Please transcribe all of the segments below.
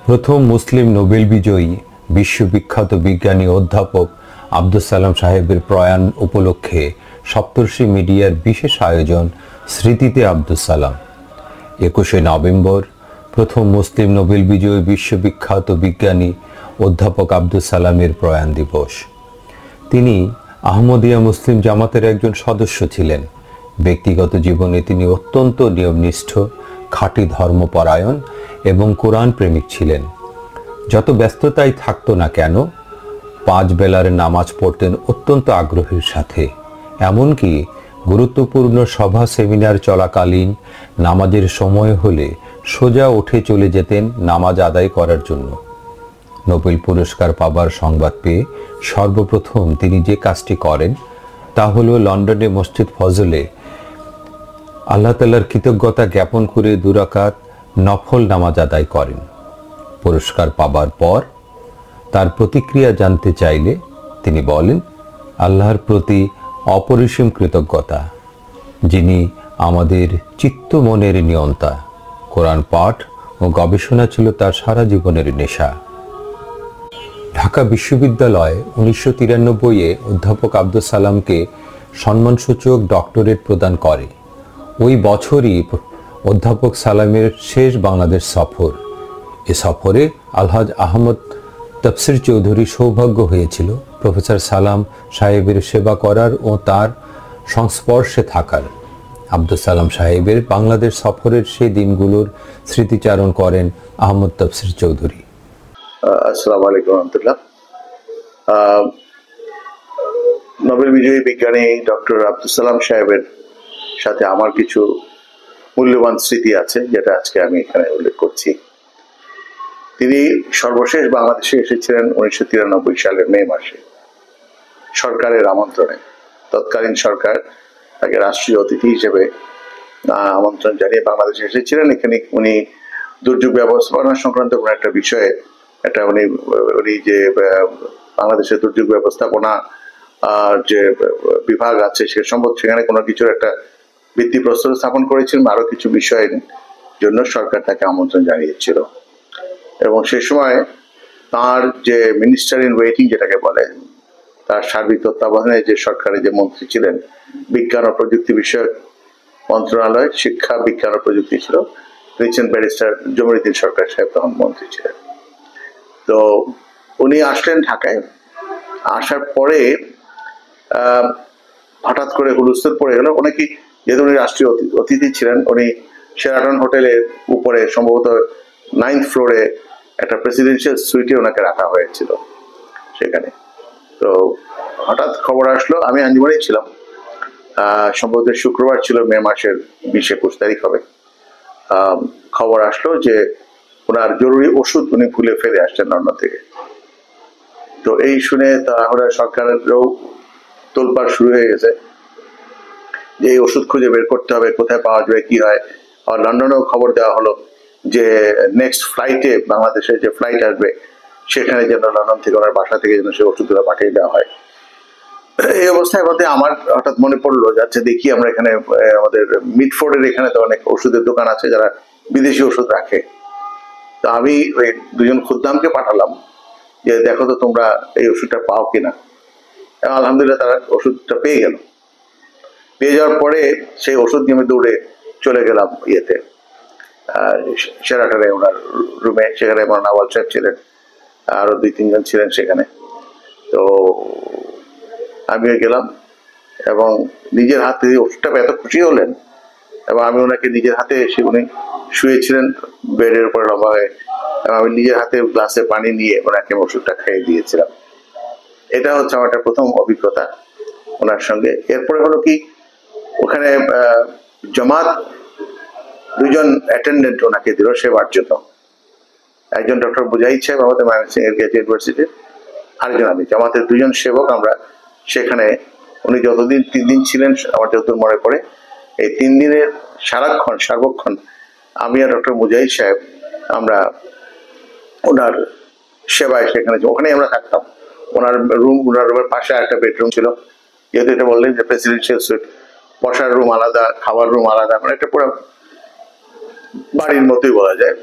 প্রথম মুসলিম নোবেল বিজয়ী বিশ্ববিখ্যাত বিজ্ঞানী অধ্যাপক আব্দুস সালাম সাহেবের প্রয়াণ উপলক্ষে সপ্তর্ষি মিডিয়ার বিশেষ আয়োজন স্মৃতিতে আব্দুস সালাম। 21শে নভেম্বর প্রথম মুসলিম নোবেল বিজয়ী বিশ্ববিখ্যাত বিজ্ঞানী অধ্যাপক আব্দুস সালামের প্রয়াণ দিবস। তিনি আহমদিয়া মুসলিম জামাতের একজন সদস্য ছিলেন। ব্যক্তিগত জীবনে তিনি অত্যন্ত নিয়মনিষ্ঠ, খাঁটি ধর্মপরায়ণ এবং কোরআন প্রেমিক ছিলেন। যত ব্যস্ততাই থাকতো না কেন, 5 বেলার নামাজ পড়তেন অত্যন্ত আগ্রহের সাথে। এমনকি গুরুত্বপূর্ণ সভা সেমিনার চলাকালীন নামাজের সময় হলে সোজা উঠে চলে যেতেন নামাজ আদায় করার জন্য। নোবেল পুরস্কার পাবার সংবাদ পেয়ে সর্বপ্রথম তিনি যে কাজটি করেন তা হলো লন্ডনে মসজিদ ফজলে আল্লাহ তাআলার কৃতজ্ঞতা জ্ঞাপন করে 2 রাকাত নফল নামাজ আদায় করেন। পুরস্কার পাবার পর তার প্রতিক্রিয়া জানতে চাইলে তিনি বলেন, আল্লাহর প্রতি অপরিসীম কৃতজ্ঞতা, যিনি আমাদের চিত্ত মনের নিয়ন্তা। কোরআন পাঠ ও গবেষণা ছিল তার সারা জীবনের নেশা। ঢাকা বিশ্ববিদ্যালয় 1993-এ অধ্যাপক আব্দুস সালামকে সম্মানসূচক ডক্টরেট প্রদান করে। ওই বছরই অধ্যাপক সালামের শেষ বাংলাদেশ সফর। এ সফরে আলহাজ আহমদ তফসির চৌধুরী সৌভাগ্য হয়েছিল প্রফেসর সালাম সাহেবের সেবা করার ও তার সংস্পর্শে থাকার। আব্দুস সালাম সাহেবের বাংলাদেশ সফরের সেই দিনগুলোর স্মৃতিচারণ করেন আহমদ তফসির চৌধুরী। আসসালামু আলাইকুম রহমতুল্লাহ। নোবেল বিজয়ী বিজ্ঞানী ডক্টর আব্দুস সালাম সাহেবের সাথে আমার কিছু মূল্যবান স্মৃতি আছে, যেটা আজকে আমি এখানে উল্লেখ করছি। তিনি সর্বশেষ বাংলাদেশে এসেছিলেন 1993 সালের মে মাসে সরকারের আমন্ত্রণে। তৎকালীন সরকার তাকে রাষ্ট্রীয় অতিথি হিসেবে আমন্ত্রণ জানিয়ে বাংলাদেশে এসেছিলেন। এখানে উনি দুর্যোগ ব্যবস্থাপনা সংক্রান্ত কোনো একটা বিষয়ে উনি যে বাংলাদেশের দুর্যোগ ব্যবস্থাপনা যে বিভাগ আছে সে সম্পর্কে সেখানে কোনো কিছুর একটা ভিত্তিপ্রস্তর স্থাপন করেছিলেন। আরো কিছু বিষয়ের জন্য সরকার তাকে আমন্ত্রণ জানিয়েছিল এবং সে সময় তার যে মিনিস্টার ইন ওয়েটিং যেটাকে বলে, তার সার্বিক তত্ত্বাবধানে যে সরকারের যে মন্ত্রী ছিলেন বিজ্ঞান ও প্রযুক্তি বিষয়ক মন্ত্রণালয়, শিক্ষা, বিজ্ঞান ও প্রযুক্তি ছিল, রিচেন্ট ব্যারিস্টার জমিরুদ্দিন সরকার সাহেব তখন মন্ত্রী ছিলেন। তো উনি আসলেন ঢাকায়। আসার পরে হঠাৎ করে হুলস্থুল পড়ে গেল। অনেকেই, যেহেতু উনি রাষ্ট্রীয় অতিথি ছিলেন, উনি শেরাটন হোটেলের উপরে সম্ভবত 9th ফ্লোরে একটা প্রেসিডেন্সিয়াল সুইটে ওনাকে রাখা হয়েছিল সেখানে। তো হঠাৎ খবর আসলো, আমি আঞ্জুমানেই ছিলাম, সম্ভবত শুক্রবার ছিল, মে মাসের 20-21 তারিখ হবে। খবর আসলো যে ওনার জরুরি ওষুধ উনি ভুলে ফেলে আসছেন লন্ডন থেকে। তো এই শুনে তাহলে সরকারেরও তোলপাড় শুরু হয়ে গেছে যে এই ওষুধ খুঁজে বের করতে হবে, কোথায় পাওয়া যাবে, কি হয়। আর লন্ডনেও খবর দেওয়া হলো যে নেক্সট ফ্লাইটে, বাংলাদেশে যে ফ্লাইট আসবে সেখানে যেন লন্ডন থেকে ওনার বাসা থেকে যেন সে ওষুধগুলো পাঠিয়ে দেওয়া হয়। এই অবস্থায় মধ্যে আমার হঠাৎ মনে পড়লো, যাচ্ছে দেখি আমরা এখানে আমাদের মিডফোর্ডের এখানে তো অনেক ওষুধের দোকান আছে যারা বিদেশি ওষুধ রাখে। তো আমি ওই 2জন খুদ্দামকে পাঠালাম যে দেখো তো তোমরা এই ওষুধটা পাও কিনা। আলহামদুলিল্লাহ তারা ওষুধটা পেয়ে গেল। পেয়ে যাওয়ার পরে সেই ওষুধ নিয়ে আমি দৌড়ে চলে গেলাম ইয়েতে, শেরাটনে ওনার রুমে। সেখানে আমার নওয়াল সাহেব ছিলেন, আরো 2-3 জন ছিলেন সেখানে। তো আমিও গেলাম এবং নিজের হাতে ওষুধটা এত খুশি হলেন এবং আমি ওনাকে নিজের হাতে এসে, উনি শুয়েছিলেন বেডের উপরে লম্বা হয়ে, এবং আমি নিজের হাতে গ্লাসে পানি নিয়ে ওনাকে ওষুধটা খাইয়ে দিয়েছিলাম। এটা হচ্ছে আমার একটা প্রথম অভিজ্ঞতা ওনার সঙ্গে। এরপরে হলো কি, ওখানে জামাত 2 জন অ্যাটেন্ডেন্ট ওনাকে দিল সেবার জন্য। একজন ডক্টর বুজাহিদ সাহেব আমাদের ময়মনসিংহ এগ্রিকালচার ইউনিভার্সিটির, আরেকজন আমি। জামাতের 2 জন সেবক আমরা সেখানে। উনি যতদিন 3 দিন ছিলেন আমার যতদূর মনে পড়ে, এই 3 দিনের সার্বক্ষণ আমি আর ডক্টর মুজাহিদ সাহেব আমরা ওনার সেবায় সেখানে, ওখানেই আমরা থাকতাম। ওনার রুমের পাশে একটা বেডরুম ছিল, যেহেতু এটা বললেন যে প্রেসিডেন্সিয়াল সুইট, বসার রুম আলাদা, খাবার রুম আলাদা, মানে একটা পুরো বাড়ির মতোই বলা যায়,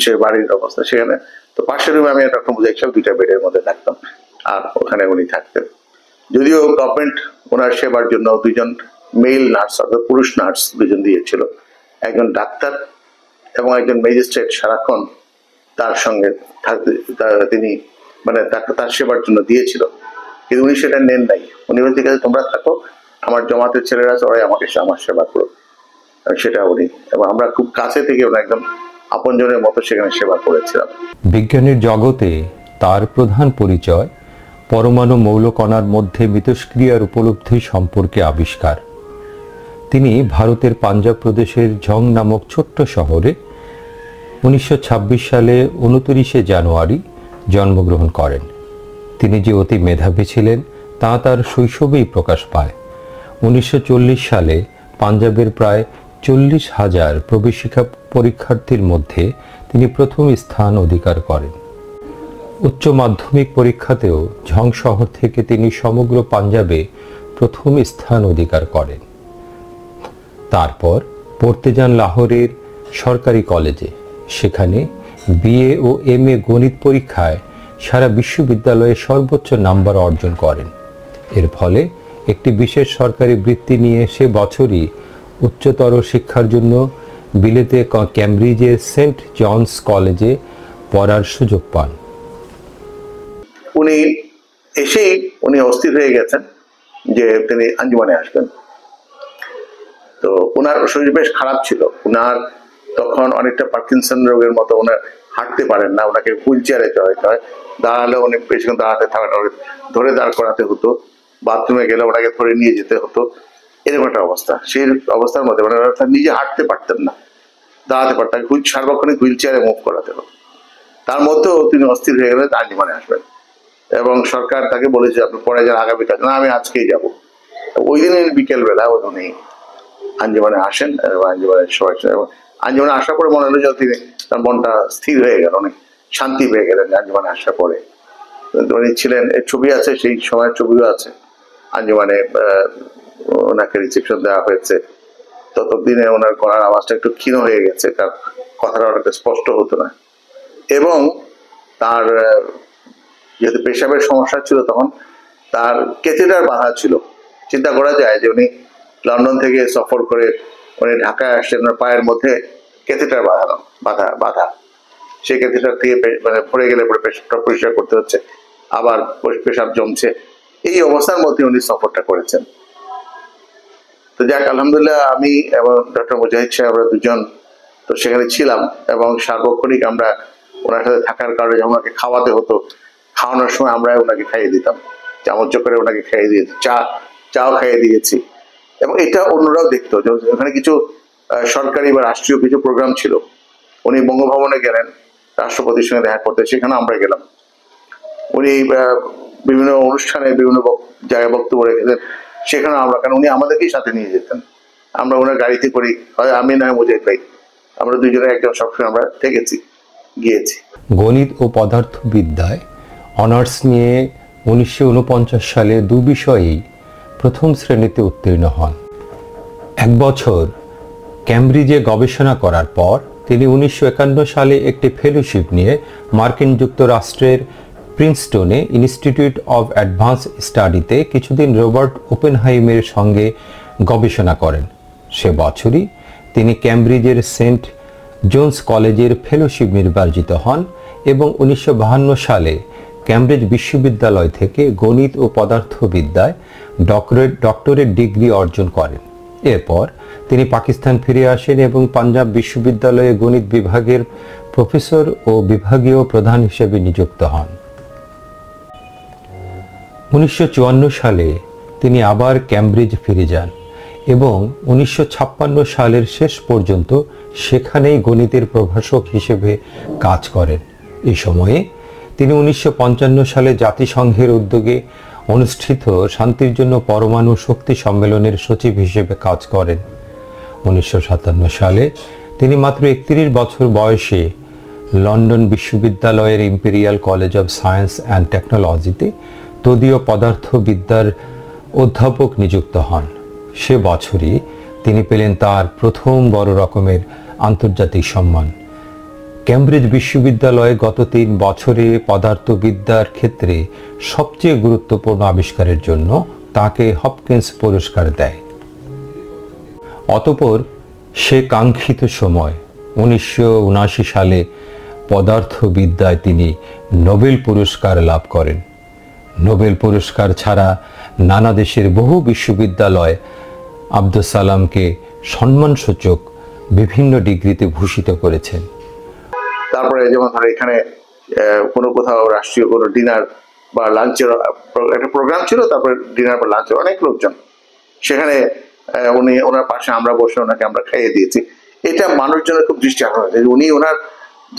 সে বাড়ির অবস্থা সেখানে। তো পাশের রুমে আমি ডক্টর মুজাহিদ সাহেব 2টা বেডের মধ্যে থাকতাম, আর ওখানে উনি থাকতেন। যদিও গভর্নমেন্ট ওনার সেবার জন্য 2জন মেল নার্স অর্থাৎ পুরুষ নার্স 2জন দিয়েছিল, একজন ডাক্তার এবং একজন ম্যাজিস্ট্রেট সারাক্ষণ তার সঙ্গে থাকতে, তিনি মানে তার সেবার জন্য দিয়েছিল, কিন্তু উনি সেটা নেন নাই। উনি বলতে গেছে তোমরা থাকো, আমার জমাতের ছেলেরা সবাই আমাকে আমার সেবা করো, সেটা উনি, এবং আমরা খুব কাছে থেকে ওনার একদম আপনজনের মতো সেখানে সেবা করেছিলাম। বিজ্ঞানের জগতে তার প্রধান পরিচয় পরমাণু মৌলকণার মধ্যে মিথস্ক্রিয়ার উপলব্ধি সম্পর্কে আবিষ্কার। তিনি ভারতের পাঞ্জাব প্রদেশের ঝং নামক ছোট্ট শহরে 1926 সালে 29শে জানুয়ারি জন্মগ্রহণ করেন। তিনি যে অতি মেধাবী ছিলেন তা তার শৈশবেই প্রকাশ পায়। 1940 সালে পাঞ্জাবের প্রায় 40,000 প্রবেশিকা পরীক্ষার্থীর মধ্যে তিনি প্রথম স্থান অধিকার করেন। উচ্চ মাধ্যমিক পরীক্ষাতেও ঝং শহর থেকে তিনি সমগ্র পাঞ্জাবে প্রথম স্থান অধিকার করেন। তারপর পড়তে যান লাহোরের সরকারি কলেজে। সেখানে বিএ ও এমএ গণিত পরীক্ষায় সারা বিশ্ববিদ্যালয়ে সর্বোচ্চ নাম্বার অর্জন করেন। এর ফলে একটি বিশেষ সরকারি বৃত্তি নিয়ে সে বছরই উচ্চতর শিক্ষার জন্য বিলেতে ক্যামব্রিজের সেন্ট জনস কলেজে পড়ার সুযোগ পান। উনি এসেই উনি অস্থির হয়ে গেছেন যে তিনি আঞ্জুমানে আসবেন। তো ওনার শরীর বেশ খারাপ ছিল, ওনার তখন অনেকটা পার্কিনসন রোগের মতো, ওনার হাঁটতে পারেন না, ওনাকে হুইল চেয়ারে চড়াইতে হয়, দাঁড়ালে উনি বেশিক্ষণ দাঁড়াতে থাকাটা ধরে দাঁড় করাতে হতো, বাথরুমে গেলে ওনাকে ধরে নিয়ে যেতে হতো, এরকম একটা অবস্থা। সেই অবস্থার মধ্যে মানে নিজে হাঁটতে পারতেন না, দাঁড়াতে পারতেন, সার্বক্ষণিক হুইল চেয়ারে মুভ করাতে হতো। তার মধ্যেও তিনি অস্থির হয়ে গেলেন আঞ্জুমানে আসবেন, এবং সরকার তাকে বলেছে আপনি পরে যান আগামীকাল। না, আমি আজকেই যাব। ওই দিন বিকেলবেলা উনি আঞ্জুমানে আসেন এবং আঞ্জুমানের সবাই, এবং আঞ্জুমানে আসার পরে মনে হলো যে তিনি, তার মনটা স্থির হয়ে গেল, অনেক শান্তি পেয়ে গেলেন আঞ্জুমানে আসার পরে। উনি ছিলেন, এর ছবি আছে, সেই সময়ের ছবিও আছে। আঞ্জুমানে ওনাকে রিসেপশন দেওয়া হয়েছে। ততদিনে ওনার গলার আওয়াজটা একটু ক্ষীণ হয়ে গেছে, তার কথাটা অনেকটা স্পষ্ট হতো না, এবং তার যেহেতু পেশাবের সমস্যা ছিল তখন তার ক্যাথেটার বাঁধা ছিল। চিন্তা করা যায় যে উনি লন্ডন থেকে সফর করে উনি ঢাকায় আসছেন, ওনার পায়ের মধ্যে ক্যাথেটার বাঁধা, সেই ক্যাথেটার থেকে মানে পড়ে গেলে পরে পেশাবটা পরিষ্কার করতে হচ্ছে, আবার পেশাব জমছে, এই অবস্থার মধ্যে উনি সফরটা করেছেন। তো যাক, আলহামদুলিল্লাহ আমি এবং ডক্টর মুজাহিদ সাহেব আমরা 2জন তো সেখানে ছিলাম, এবং সার্বক্ষণিক আমরা ওনার সাথে থাকার কারণে যখন ওনাকে খাওয়াতে হতো, খাওয়ানোর সময় আমরা ওনাকে খাইয়ে দিতাম, চামচ করে ওনাকে খাইয়ে দিয়েছি, চাও খাইয়ে দিয়েছি। এবং এটা অন্যরাও দেখতো, ওখানে কিছু সরকারি বা রাষ্ট্রীয় কিছু প্রোগ্রাম ছিল, উনি বঙ্গভবনে গেলেন রাষ্ট্রপতির সঙ্গে দেখা করতে, সেখানে আমরা গেলাম। উনি বিভিন্ন অনুষ্ঠানে বিভিন্ন জায়গায় বক্তব্য রেখেছেন, সেখানে আমরা, কারণ উনি আমাদেরকেই সাথে নিয়ে যেতেন, আমরা ওনার গাড়িতে করি, হয় আমি না মুজাহিদ ভাই, আমরা 2জনে একজন সবসময় আমরা গিয়েছি। গণিত ও পদার্থবিদ্যায় অনার্স নিয়ে 1949 সালে 2 বিষয়েই প্রথম শ্রেণীতে উত্তীর্ণ হন। 1 বছর ক্যামব্রিজে গবেষণা করার পর তিনি 1951 সালে একটি ফেলোশিপ নিয়ে মার্কিন যুক্তরাষ্ট্রের প্রিন্সটনে ইনস্টিটিউট অব অ্যাডভান্স স্টাডিতে কিছুদিন রবার্ট ওপেনহাইমের সঙ্গে গবেষণা করেন। সে বছরই তিনি ক্যামব্রিজের সেন্ট জোন্স কলেজের ফেলোশিপ নির্বাচিত হন এবং 1952 সালে ক্যামব্রিজ বিশ্ববিদ্যালয় থেকে গণিত ও পদার্থবিদ্যায় ডক্টরেট ডিগ্রি অর্জন করেন। এরপর তিনি পাকিস্তান ফিরে আসেন এবং পাঞ্জাব বিশ্ববিদ্যালয়ে গণিত বিভাগের প্রফেসর ও বিভাগীয় প্রধান হিসেবে নিযুক্ত হন। 1954 সালে তিনি আবার ক্যামব্রিজ ফিরে যান এবং 1956 সালের শেষ পর্যন্ত সেখানেই গণিতের প্রভাষক হিসেবে কাজ করেন। এই সময়ে তিনি 1955 সালে জাতিসংঘের উদ্যোগে অনুষ্ঠিত শান্তির জন্য পরমাণু শক্তি সম্মেলনের সচিব হিসেবে কাজ করেন। 1957 সালে তিনি মাত্র 31 বছর বয়সে লন্ডন বিশ্ববিদ্যালয়ের imperial college of science and টেকনোলজিতে তদীয় পদার্থবিদ্যার অধ্যাপক নিযুক্ত হন। সে বছরই তিনি পেলেন তার প্রথম বড় রকমের আন্তর্জাতিক সম্মান। কেমব্রিজ বিশ্ববিদ্যালয়ে গত 3 বছরে পদার্থবিদ্যার ক্ষেত্রে সবচেয়ে গুরুত্বপূর্ণ আবিষ্কারের জন্য তাকে হপকিন্স পুরস্কার দেয়। অতঃপর সে কাঙ্ক্ষিত সময় 1979 সালে পদার্থবিদ্যায় তিনি নোবেল পুরস্কার লাভ করেন। নোবেল পুরস্কার ছাড়া নানা দেশের বহু বিশ্ববিদ্যালয় আব্দুস সালামকে সম্মানসূচক বিভিন্ন ডিগ্রিতে ভূষিত করেছেন। তারপরে যেমন ধরো এখানে কোনো কোথাও রাষ্ট্রীয় কোনো ডিনার বা লাঞ্চের একটা প্রোগ্রাম ছিল, তারপরে ডিনার বা লাঞ্চের অনেক লোকজন সেখানে, ওনার পাশে আমরা বসে ওনাকে আমরা খাইয়ে দিয়েছি। এটা মানুষজনের খুব দৃষ্টি আকর্ষণ হয়েছে যে উনি ওনার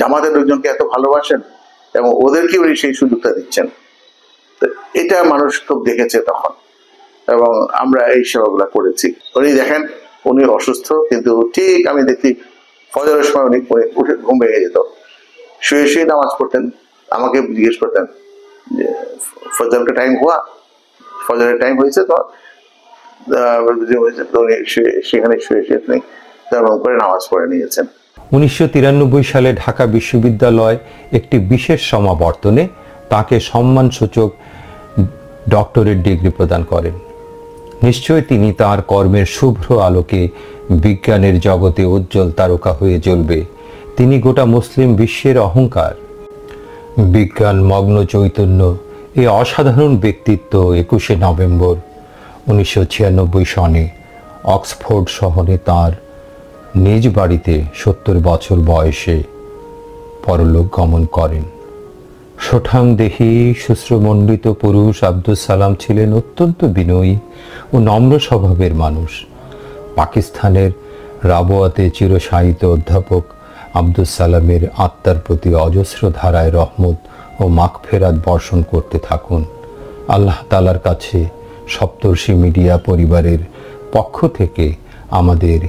জামাতের লোকজনকে এত ভালোবাসেন এবং ওদেরকে উনি সেই সুযোগটা দিচ্ছেন। এটা মানুষ খুব দেখেছে তখন, এবং আমরা এই সেবাগুলো করেছি। উনি দেখেন উনি অসুস্থ, কিন্তু ঠিক আমি দেখি ফজরের সময় উনি উঠে ঘুম ভেঙে যেত, শুয়ে শুয়ে নামাজ পড়তেন, আমাকে জিজ্ঞেস করতেন যে ফজরকে টাইম হুয়া, ফজরের টাইম হয়েছে তো, সেখানে শুয়ে শুয়ে তিনি তেমন করে নামাজ পড়ে নিয়েছেন। 1993 সালে ঢাকা বিশ্ববিদ্যালয় একটি বিশেষ সমাবর্তনে তাকে সম্মানসূচক ডক্টরেট ডিগ্রি প্রদান করেন। নিশ্চয় তিনি তার কর্মের শুভ্র আলোকে বিজ্ঞানের জগতে উজ্জ্বল তারকা হয়ে জ্বলবে। তিনি গোটা মুসলিম বিশ্বের অহংকার। বিজ্ঞান মগ্ন চৈতন্য এই অসাধারণ ব্যক্তিত্ব 21শে নভেম্বর 1996 সনে অক্সফোর্ড শহরে তার নিজ বাড়িতে 70 বছর বয়সে পরলোক গমন করেন। শঠাং দেহী শুশ্রমণ্ডিত পুরুষ আব্দুস সালাম ছিলেন অত্যন্ত বিনয়ী ও নম্র স্বভাবের মানুষ। পাকিস্তানের রাবোয়াতে চিরশায়িত অধ্যাপক আব্দুস সালামের আত্মার প্রতি অজস্র ধারায় রহমত ও মাগফিরাত বর্ষণ করতে থাকুন। আল্লাহ তাআলার কাছে সপ্তর্ষি মিডিয়া পরিবারের পক্ষ থেকে আমাদের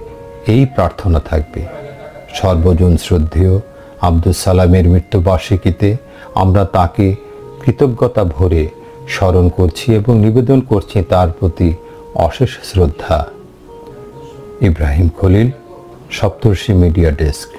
এই প্রার্থনা থাকবে, সর্বজন শ্রদ্ধেয় আব্দুস সালামের মৃত্যুবার্ষিকীতে আমরা তাকে কৃতজ্ঞতা ভরে স্মরণ করছি এবং নিবেদন করছি তার প্রতি অশেষ শ্রদ্ধা। ইব্রাহিম খলিল, সপ্তর্ষি মিডিয়া ডেস্ক।